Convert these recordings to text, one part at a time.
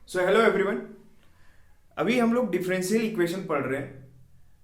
So hello everyone. अभी हम लोग डिफरेंशियल इक्वेशन पढ़ रहे हैं।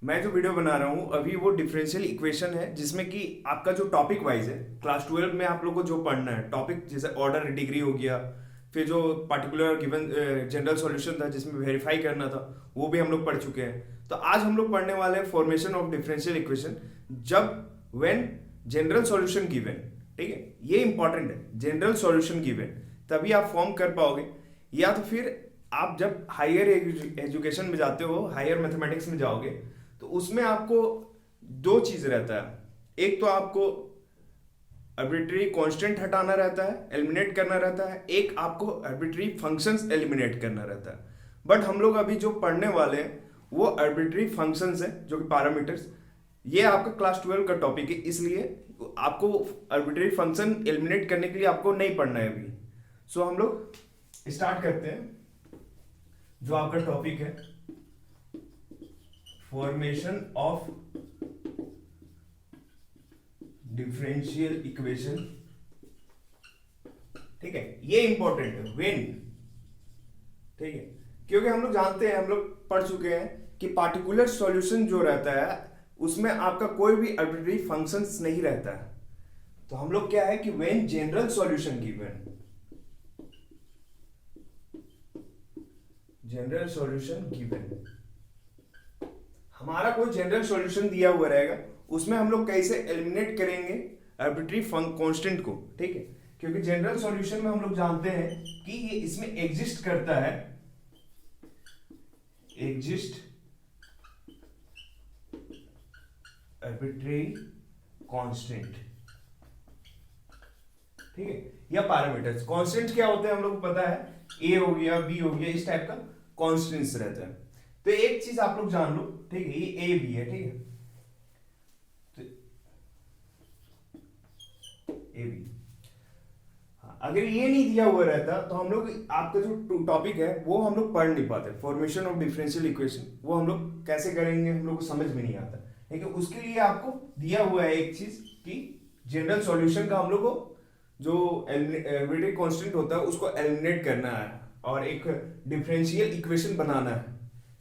मैं जो वीडियो बना रहा हूँ अभी वो डिफरेंशियल इक्वेशन है, जिसमें कि आपका जो टॉपिक वाइज है क्लास 12 में आप लोग को जो पढ़ना है टॉपिक, जैसे ऑर्डर डिग्री हो गया, फिर जो पार्टिकुलर गिवन जनरल सॉल्यूशन था जिसमें वेरीफाई करना था वो भी हम लोग पढ़ चुके हैं। तो आज हम लोग पढ़ने वाले हैं फॉर्मेशन ऑफ डिफरेंशियल इक्वेशन, जब व्हेन जनरल सॉल्यूशन गिवन। ठीक है, ये इंपॉर्टेंट है, जनरल सॉल्यूशन गिवन तभी आप फॉर्म कर पाओगे। या तो फिर आप जब हायर एजुकेशन में जाते हो, हायर मैथमेटिक्स में जाओगे, तो उसमें आपको दो चीज रहता है। एक तो आपको आर्बिट्री कांस्टेंट हटाना रहता है, एलिमिनेट करना रहता है। एक आपको आर्बिट्री फंक्शंस एलिमिनेट करना रहता है। बट हम लोग अभी जो पढ़ने वाले हैं वो आर्बिट्री फंक्शंस है, जो कि पैरामीटर्स। ये आपका क्लास 12 का टॉपिक है, इसलिए आपको आर्बिट्री फंक्शन एलिमिनेट करने के लिए आपको नहीं पढ़ना है अभी। सो हम लोग स्टार्ट करते हैं। जो आपका टॉपिक है फॉर्मेशन ऑफ डिफरेंशियल इक्वेशन। ठीक है, ये इंपॉर्टेंट है व्हेन। ठीक है, क्योंकि हम लोग जानते हैं, हम लोग पढ़ चुके हैं कि पार्टिकुलर सॉल्यूशन जो रहता है उसमें आपका कोई भी आर्बिट्री फंक्शंस नहीं रहता है। तो हम लोग क्या है कि when general solution given, general solution given, हमारा कोई जनरल सॉल्यूशन दिया हुआ रहेगा, उसमें हम लोग कैसे एलिमिनेट करेंगे आर्बिट्री कांस्टेंट को। ठीक है, क्योंकि जनरल सॉल्यूशन में हम लोग जानते हैं कि ये इसमें एग्जिस्ट करता है, एग्जिस्ट आर्बिट्री कांस्टेंट। ठीक है, या पैरामीटर्स। कांस्टेंट क्या होते हैं हम लोग को पता है, ए हो गया, बी हो गया, इस टाइप का कांस्टेंट्स रहता है। तो एक चीज आप लोग जान लो, ठीक है, ये ए बी है। ठीक है, तो ए बी, अगर ये नहीं दिया हुआ रहता तो हम लोग, आपका जो टॉपिक है वो हम लोग पढ़ नहीं पाते। फॉर्मेशन ऑफ डिफरेंशियल इक्वेशन वो हम लोग कैसे करेंगे, हम लोग को समझ में नहीं आता। लेकिन उसके लिए आपको दिया हुआ है एक चीज कि जनरल सॉल्यूशन का हम लोग को जो आर्बिट्री कांस्टेंट होता है उसको एलिमिनेट करना है और एक डिफरेंशियल इक्वेशन बनाना है।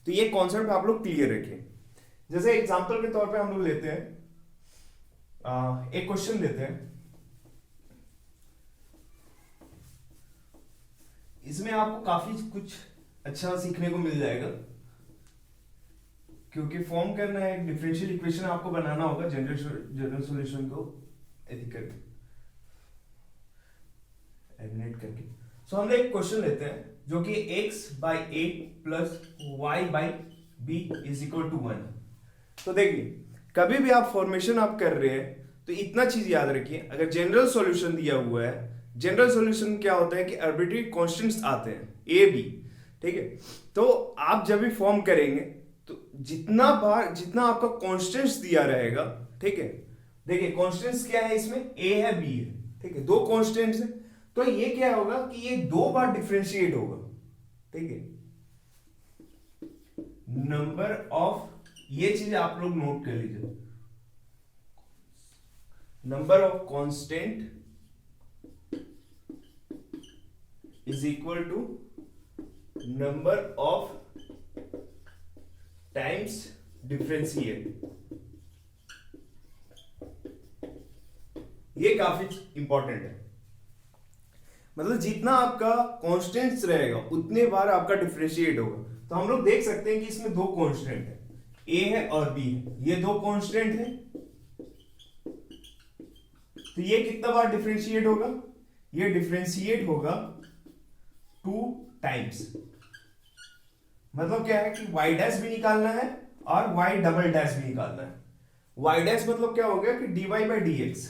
तो ये कॉन्सेप्ट आप लोग क्लियर रखें। जैसे एग्जांपल के तौर पे हम लोग लेते हैं, एक क्वेश्चन लेते हैं। इसमें आपको काफी कुछ अच्छा सीखने को मिल जाएगा, क्योंकि फॉर्म करना है एक डिफरेंशियल इक्वेशन, आपको बनाना होगा जनरल सॉल्यूशन को करके, एलिमिनेट करके। सो हम एक क्वेश्चन लेते हैं जो कि x by a plus y by b is equal to 1। तो देखिए, कभी भी आप फॉर्मेशन आप कर रहे हैं तो इतना चीज याद रखिए, अगर जनरल सॉल्यूशन दिया हुआ है, जनरल सॉल्यूशन क्या होता है कि आर्बिट्री कांस्टेंट्स आते हैं ए बी। ठीक है, तो आप जब भी फॉर्म करेंगे तो जितना आपका कांस्टेंट्स दिया रहेगा, ठीक है, देखिए कांस्टेंट्स क्या है इसमें, ए है बी है। ठीक है, दो कांस्टेंट्स है, तो ये क्या होगा कि ये दो बार डिफरेंशिएट होगा। ठीक है, नंबर ऑफ, ये चीज आप लोग नोट कर लीजिए, number of constant is equal to number of times differentiate. ये काफी इंपॉर्टेंट है, मतलब जितना आपका कांस्टेंट्स रहेगा उतने बार आपका डिफरेंशिएट होगा। तो हम लोग देख सकते हैं कि इसमें दो कांस्टेंट है, ए है और बी है, ये दो कांस्टेंट है। तो ये कितना बार डिफरेंशिएट होगा, ये डिफरेंशिएट होगा 2 टाइम्स। मतलब क्या है कि y डैश भी निकालना है और y डबल डैश भी निकालना है। y डैश मतलब क्या हो गया कि dy by d x,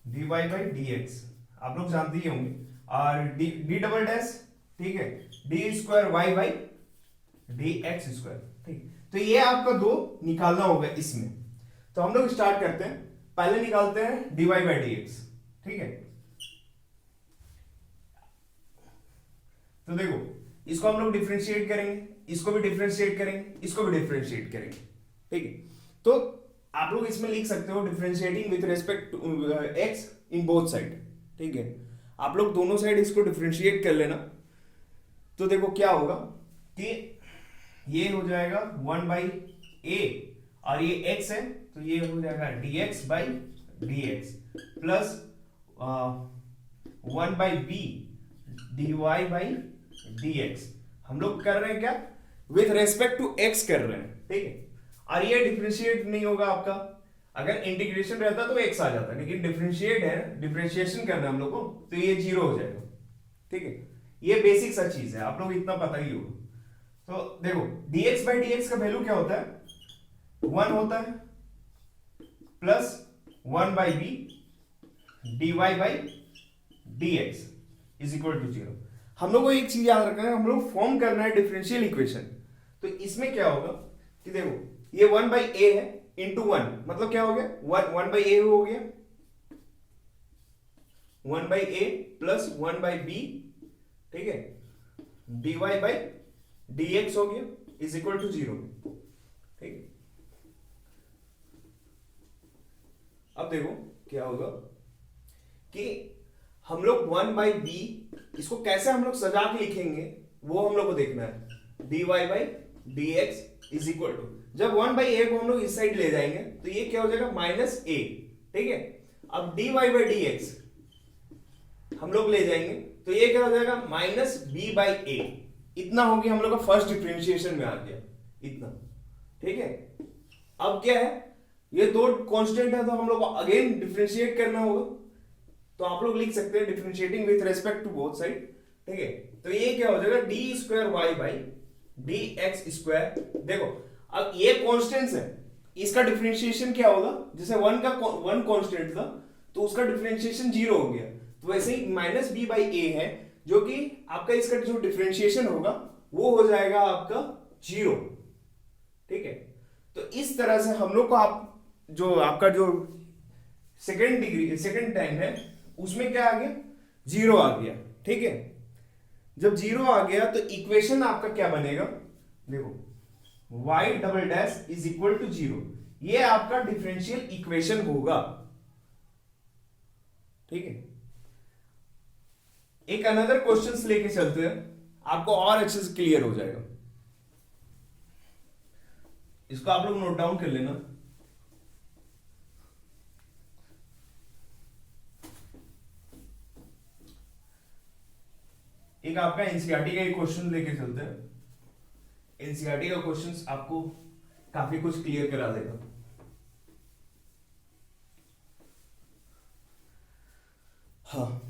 dy by d x आप लोग जानते ही होंगे, और डी डबल डैश, ठीक है, d square y by d x square. ठीक, तो ये आपका दो निकालना होगा इसमें। तो हम लोग स्टार्ट करते हैं, पहले निकालते हैं d y by d x. ठीक है, तो देखो इसको हम लोग डिफरेंशिएट करेंगे, इसको भी डिफरेंशिएट करेंगे, इसको भी डिफरेंशिएट करेंगे। ठीक है, तो आप लोग इसमें लिख सकते हो differentiating with respect to x in both side. ठीक है, आप लोग दोनों साइड इसको डिफरेंशिएट कर लेना। तो देखो क्या होगा कि ये हो जाएगा 1/a और ये x है तो ये हो जाएगा dx/dx प्लस 1/b dy/dx। हम लोग कर रहे हैं क्या, विथ रेस्पेक्ट टू x कर रहे हैं, ठीक है। और ये डिफरेंशिएट नहीं होगा आपका, अगर इंटीग्रेशन रहता तो x आ जाता, लेकिन डिफरेंशिएट है, डिफरेंशिएशन करना है हम लोग को, तो ये 0 हो जाएगा, ठीक है। ये बेसिक सा चीज है, आप लोग इतना पता ही होगा। तो देखो dx/dx का वैल्यू क्या होता है, 1 होता है plus 1/b dy/dx is equal to 0। हम लोग को एक चीज याद रखना है, हम लोग फॉर्म करना है डिफरेंशियल इक्वेशन। तो इसमें क्या होगा कि देखो ये 1/a है इंटू 1, मतलब क्या हो गया 1/a हो गया, 1/a प्लस 1/b, ठीक है, dy/dx हो गया इज इक्वल टू 0, ठीक है। अब देखो क्या होगा कि हम लोग 1/b इसको कैसे हम लोग सजा के लिखेंगे वो हम लोग को देखना है। dy/dx इज इक्वल टू, जब 1/a को हम लोग इस साइड ले जाएंगे तो ये क्या हो जाएगा -a, ठीक है। अब dy/dx हम लोग ले जाएंगे तो ये क्या हो जाएगा -b/a। इतना हो गया हम लोग का फर्स्ट डिफरेंशिएशन में आ गया इतना, ठीक है। अब क्या है, ये दो कांस्टेंट है तो हम लोग को अगेन डिफरेंशिएट करना होगा, तो आप लोग लिख सकते हैं differentiating with respect to both side, ठीक है। तो ये क्या हो जाएगा d2y/dx²। देखो अब ये कांस्टेंट्स है, इसका डिफरेंशिएशन क्या होगा, जैसे 1 कांस्टेंट था तो उसका डिफरेंशिएशन 0 हो गया, तो वैसे ही -b/a है जो कि आपका इसका जो डिफरेंशिएशन होगा वो हो जाएगा आपका 0, ठीक है। तो इस तरह से हम लोग को आप जो आपका जो सेकंड टाइम है उसमें क्या आ गया 0 आ गया, ठीक है। जब 0 आ गया तो इक्वेशन आपका क्या बनेगा, देखो y" इज इक्वल टू 0, ये आपका डिफरेंशियल इक्वेशन होगा, ठीक है। एक अनदर क्वेश्चंस लेके चलते हैं, आपको और अच्छे से क्लियर हो जाएगा। इसको आप लोग नोट डाउन कर लेना। एक आपका एनसीईआरटी का एक क्वेश्चन लेके चलते हैं। एनसीईआरटी का क्वेश्चंस आपको काफी कुछ क्लियर करा देगा। हाँ,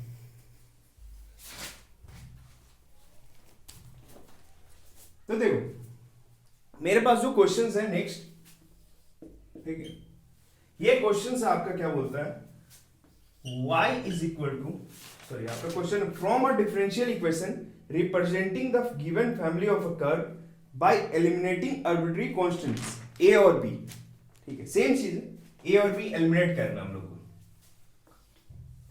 तो देखो मेरे पास जो क्वेश्चंस है नेक्स्ट, ठीक है, ये क्वेश्चंस आपका क्या बोलता है, y is equal to, sorry आपका question, from a differential equation representing the given family of a curve by eliminating arbitrary constants a और b, ठीक है, सेम चीज है, a और b एलिमिनेट करना हम लोग को।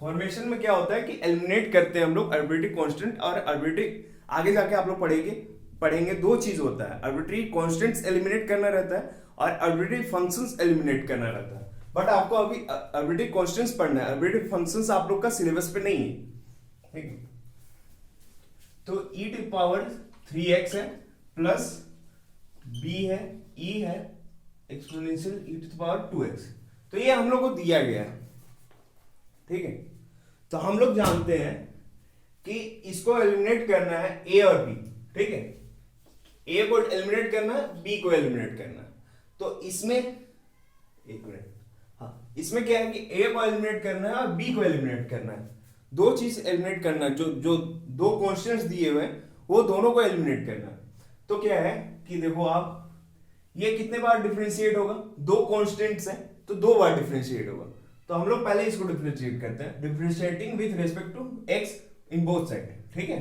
फॉर्मेशन में क्या होता है कि एलिमिनेट करते हैं हम लोग आर्बिट्ररी कांस्टेंट और आर्बिट्ररी, आगे जाके आप लोग पढ़ेंगे दो चीज होता है, आर्बिट्ररी कांस्टेंट्स एलिमिनेट करना रहता है और आर्बिट्ररी फंक्शंस एलिमिनेट करना रहता है। बट आपको अभी आर्बिट्ररी कांस्टेंट्स पढ़ना है, आर्बिट्ररी फंक्शंस आप लोग का सिलेबस पे नहीं है, ठीक है। तो e⁻3x है प्लस b है, e है एक्सपोनेंशियल e⁻2x, तो ये हम लोग को दिया गया है, ठीक है। तो हम लोग जानते हैं कि इसको एलिमिनेट करना है a और b, ठीक है, a को एलिमिनेट करना है, b को एलिमिनेट करना है। तो इसमें एक मिनट, हाँ, इसमें क्या है कि a को एलिमिनेट करना है और b को एलिमिनेट करना है, दो चीज एलिमिनेट करना है, जो दो कांस्टेंट्स दिए हुए हैं वो दोनों को एलिमिनेट करना है। तो क्या है कि देखो आप, ये कितने बार डिफरेंशिएट होगा, दो कांस्टेंट्स हैं तो 2 बार डिफरेंशिएट होगा। तो हम लोग पहले इसको डिफरेंशिएट करते हैं, differentiating with respect to x in both side, ठीक है।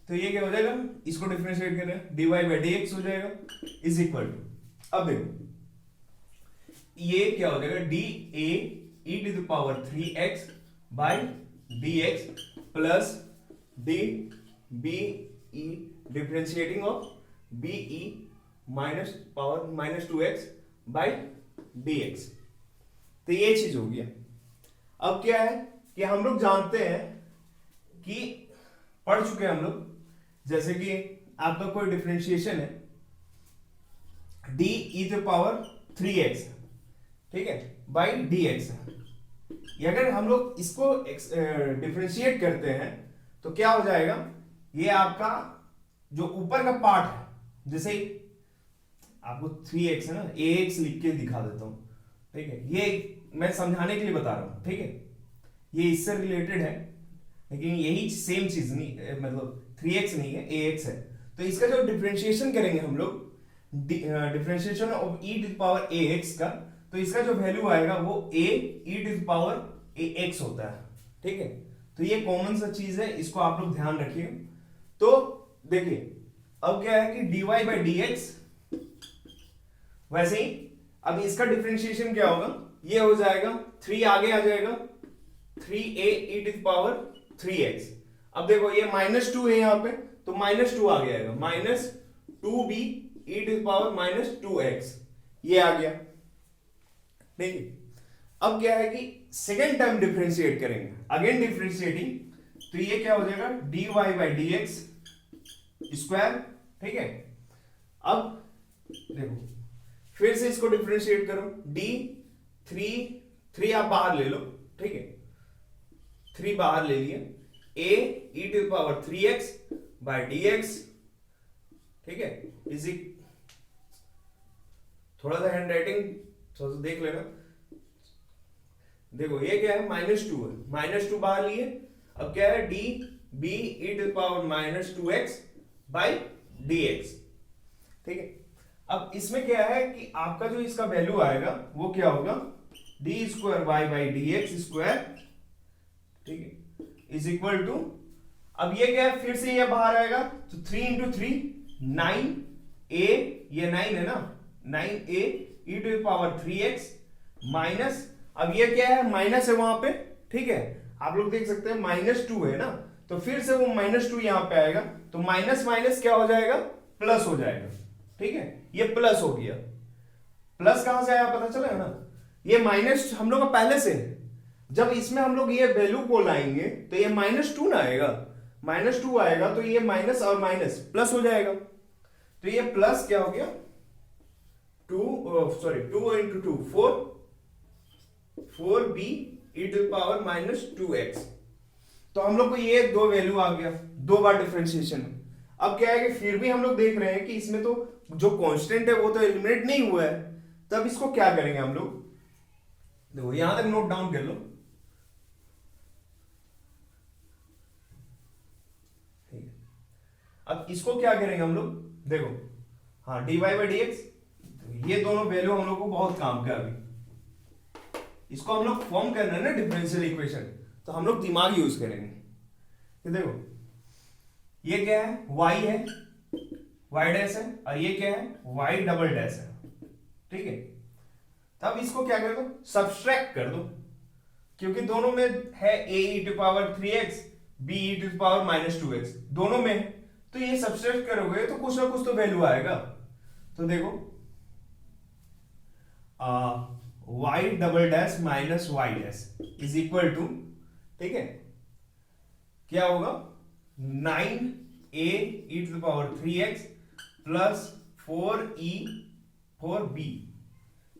तो ये क्या हो जाएगा, इसको डिफरेंशिएट कर रहे हैं, dy/dx हो जाएगा इज इक्वल टू, अब देखो ये क्या हो जाएगा dA(e⁻3x/dx plus dBe differentiating of BE -(-2x/dx)। तो ये चीज हो गया। अब क्या है कि हम लोग जानते हैं कि पढ़ चुके हैं हम लोग जैसे कि आपका कोई डिफरेंशिएशन है D E to power 3x, ठीक है, बाई डी एक्स। अगर हम लोग इसको डिफरेंशिएट करते हैं तो क्या हो जाएगा, ये आपका जो ऊपर का पार्ट है, जैसे आपको 3x है ना, ax लिख के दिखा देता हूं, ठीक है, ये मैं समझाने के लिए बता रहा हूं, ठीक है, ये इससे रिलेटेड है लेकिन यही सेम चीज नहीं, मतलब 3x नहीं है, ax है। तो इसका जो डिफरेंशिएशन करेंगे हम लोग, differentiation of e to power ax का, तो इसका जो वैल्यू आएगा वो a e to power ax होता है, ठीक है। तो ये कॉमन सा चीज है, इसको आप लोग ध्यान रखिए। तो देखिए अब क्या है कि dy बाई dx, वैसे ही अब इसका डिफरेंशिएशन क्या होगा, ये हो जाएगा 3 आगे आ जाएगा 3a e to power 3x। अब देखो ये -2 है यहां पे, तो -2 आ गया, -2b e to power -2x, ये आ गया, ठीक है। अब क्या है कि सेकेंड टाइम डिफरेंशिएट करेंगे, अगेन डिफरेंशिएटिंग, तो ये क्या हो जाएगा dy बाई dx स्क्वायर, ठीक है। अब देखो फिर से इसको डिफरेंशिएट करो, d 3 आप बाहर ले लो, ठीक है, 3 बाहर ले लिए, a e to power 3x by dx, ठीक है, इजी। थोड़ा सा हैंड राइटिंग थोड़ा सा देख लेना। देखो ये क्या है, -2 है, -2 बाहर लिए, अब क्या है d b e to power -2x by dx, ठीक है। अब इसमें क्या है कि आपका जो इसका वैल्यू आएगा वो क्या होगा, d square y by dx square, ठीक है, इज इक्वल टू, अब ये क्या है, फिर से ये बाहर आएगा, तो 3 इंटू 3 9a, ये 9 है ना, 9a e to power 3x minus, अब ये क्या है, माइनस है वहां पे, ठीक है, आप लोग देख सकते हैं -2 है ना, तो फिर से वो -2 यहां पे आएगा, तो माइनस माइनस क्या हो जाएगा, प्लस हो जाएगा, ठीक है, ये प्लस हो गया। प्लस कहां से आया पता चला है ना, ये माइनस हम लोग का पहले से है, जब इसमें हम लोग ये वैल्यू को लाएंगे तो ये -2 ना आएगा, -2 आएगा, तो ये माइनस और माइनस प्लस हो जाएगा, तो ये प्लस क्या हो गया 2 into 2 4b e to power -2x। तो हम लोग को ये दो वैल्यू आ गया, 2 बार डिफरेंशिएशन। अब क्या है कि फिर भी हम लोग देख रहे हैं कि इसमें तो जो कांस्टेंट है वो तो एलिमिनेट नहीं हुआ है, तब इसको क्या करेंगे हम लोग, देखो यहां तक नोट डाउन कर लो, ठीक है। अब इसको क्या करेंगे हम लोग, देखो हाँ dy बाई dx, ये दोनों वैल्यू हम लोग को बहुत काम का, अभी इसको हम लोग फॉर्म करना है ना डिफरेंशियल इक्वेशन, तो हम लोग दिमाग यूज करेंगे। तो देखो ये क्या है, y है, y डैश है, और ये क्या है, y डबल डैश है, ठीक है। तब इसको क्या कर दो, सब्सट्रैक्ट कर दो, क्योंकि दोनों में है a e to power 3x b e to power -2x, दोनों में है, तो ये सब्सट्रैक्ट करोगे तो कुछ ना कुछ तो वैल्यू आएगा। तो देखो y double dash minus y dash is equal to, ठीक है, क्या होगा 9a e to power 3x plus 4b,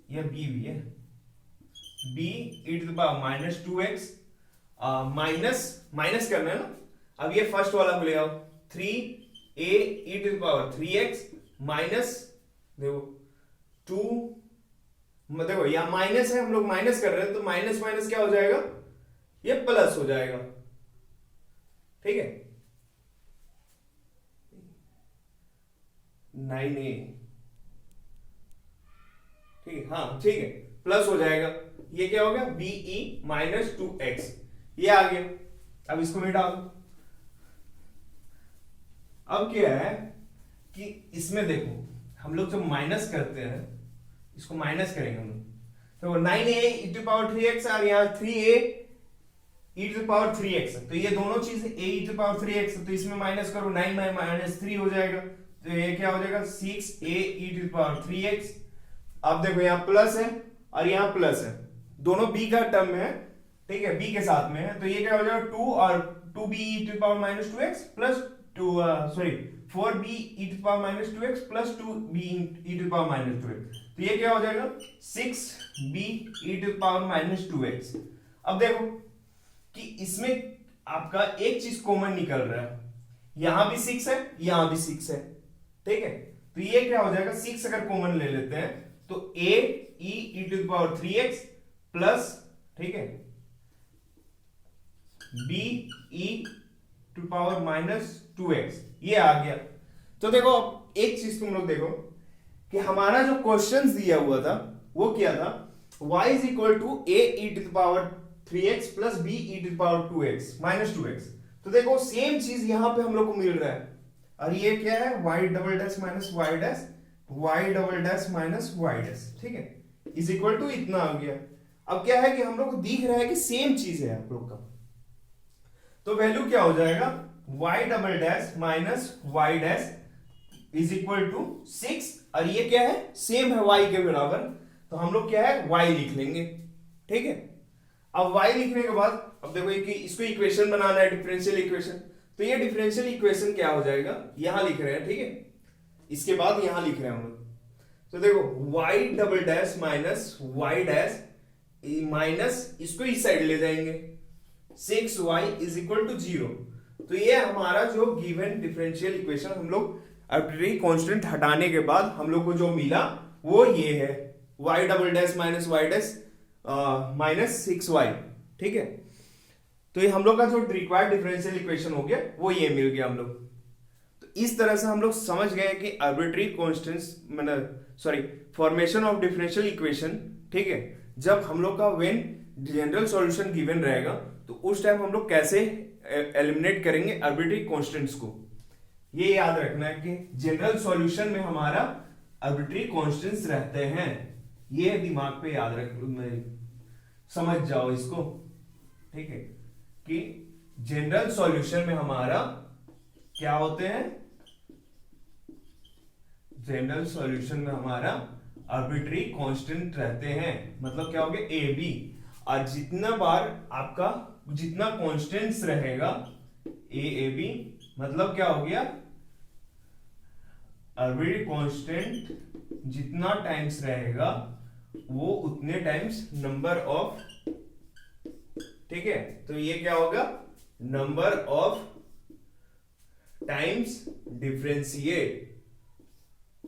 यह b भी है, b e to power -2x, minus minus करना है ना, अब ये फर्स्ट वाला को ले आओ, 3a e to power 3x minus, देखो 2, देखो यहां माइनस है, हम लोग माइनस कर रहे हैं, तो माइनस माइनस क्या हो जाएगा, ये प्लस हो जाएगा, ठीक है, 9a, ठीक है, हाँ ठीक है, प्लस हो जाएगा, ये क्या हो गया be -2x, ये आ गया। अब इसको मिटा दो। अब क्या है कि इसमें देखो हम लोग जब माइनस करते हैं, इसको माइनस करेंगे हम लोग, तो 9a e to power 3x और यहाँ 3a e to power 3x, तो ये दोनों चीज a e to power 3x, तो इसमें माइनस करो, 9 -3 हो जाएगा, तो ये क्या हो जाएगा 6a e to power 3x। अब देखो यहाँ प्लस है और यहाँ प्लस है, दोनों b का टर्म में है, ठीक है, b के साथ में है, तो ये क्या हो जाएगा 2 और 2b e to power -2x plus two sorry 4b e to power minus 2x plus 2b e to power minus 2x, तो ये क्या हो जाएगा 6b e to power minus 2x। अब देखो कि इसमें आपका एक चीज कॉमन निकल रहा है, यहां भी 6 है यहां भी 6 है, ठीक है, तो ये क्या हो जाएगा 6 अगर कॉमन ले लेते हैं तो a e to power 3x plus, ठीक है, b e to power minus 2x, ये आ गया। तो देखो एक चीज तुम लोग देखो कि हमारा जो क्वेश्चन दिया हुआ था वो क्या था, y is equal to a e to power 3x plus b e to power 2x minus 2x। तो देखो सेम चीज यहां पे हम लोग को मिल रहा है, और ये क्या है y double dash minus y dash, y double dash minus y dash, ठीक है, इज इक्वल टू इतना आ गया। अब क्या है कि हम लोग को दिख रहा है कि सेम चीज है आप लोग का, तो वैल्यू क्या हो जाएगा y double dash minus y dash is equal to 6, और ये क्या है सेम है y के बराबर, तो हम लोग क्या है y लिख लेंगे, ठीक है। अब y लिखने के बाद अब देखो कि इसको इक्वेशन बनाना है, डिफरेंशियल इक्वेशन, तो ये डिफरेंशियल इक्वेशन क्या हो जाएगा, यहां लिख रहे हैं, ठीक है, इसके बाद यहां लिख रहे हैं हम लोग, तो देखो y double dash minus y dash minus इसको इस साइड ले जाएंगे 6y इज इक्वल टू 0, तो ये हमारा जो गिवन डिफरेंशियल इक्वेशन हम लोग आर्बिट्रेरी कांस्टेंट हटाने के बाद हम लोग को जो मिला वो ये है y double dash minus y dash minus 6y, ठीक है। तो ये हम लोग का जो रिक्वायर्ड डिफरेंशियल इक्वेशन हो गया वो ये मिल गया हम लोग। तो इस तरह से हम लोग समझ गए कि आर्बिट्रेरी कांस्टेंट्स मतलब sorry formation of differential equation, ठीक है, जब हम लोग का व्हेन जनरल सॉल्यूशन गिवन रहेगा तो उस टाइम हम लोग कैसे एलिमिनेट करेंगे आर्बिट्रेरी कांस्टेंट्स को, ये याद रखना है कि जनरल सॉल्यूशन में हमारा आर्बिट्रेरी कांस्टेंट्स रहते हैं, ये दिमाग पे याद रख, समझ जाओ इसको, ठीक है, कि जनरल सॉल्यूशन में हमारा क्या होते हैं, जनरल सॉल्यूशन में हमारा आर्बिट्रेरी कांस्टेंट रहते हैं, मतलब क्या हो गया ए बी, और जितना बार आपका जितना कांस्टेंट्स रहेगा ए बी, मतलब क्या हो गया आर्बिट्रेरी कांस्टेंट जितना टाइम्स रहेगा वो उतने टाइम्स नंबर ऑफ, ठीक है, तो ये क्या होगा नंबर ऑफ टाइम्स डिफरेंशिएट,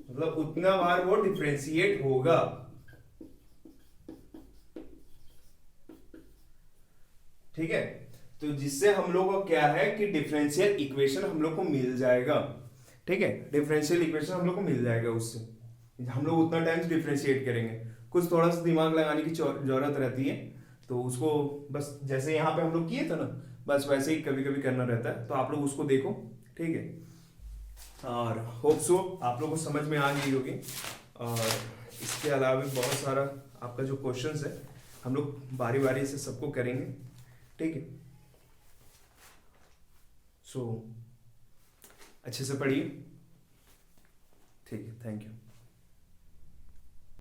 मतलब उतना बार वो डिफरेंशिएट होगा, ठीक है। तो जिससे हम लोग को क्या है कि डिफरेंशियल इक्वेशन हम लोग को मिल जाएगा, ठीक है, डिफरेंशियल इक्वेशन हम लोग को मिल जाएगा, उससे हम लोग उतना टाइम्स डिफरेंशिएट करेंगे। कुछ थोड़ा सा दिमाग लगाने की जरूरत रहती है, तो उसको बस जैसे यहाँ पे हम लोग किए थे ना, बस वैसे ही कभी कभी करना रहता है, तो आप लोग उसको देखो, ठीक है, और होप सो आप लोग को समझ में आ गई होगी। और इसके अलावा भी बहुत सारा आपका जो क्वेश्चंस है हम लोग बारी बारी से सबको करेंगे, ठीक है। सो अच्छे से पढ़िए, ठीक है, थैंक यू।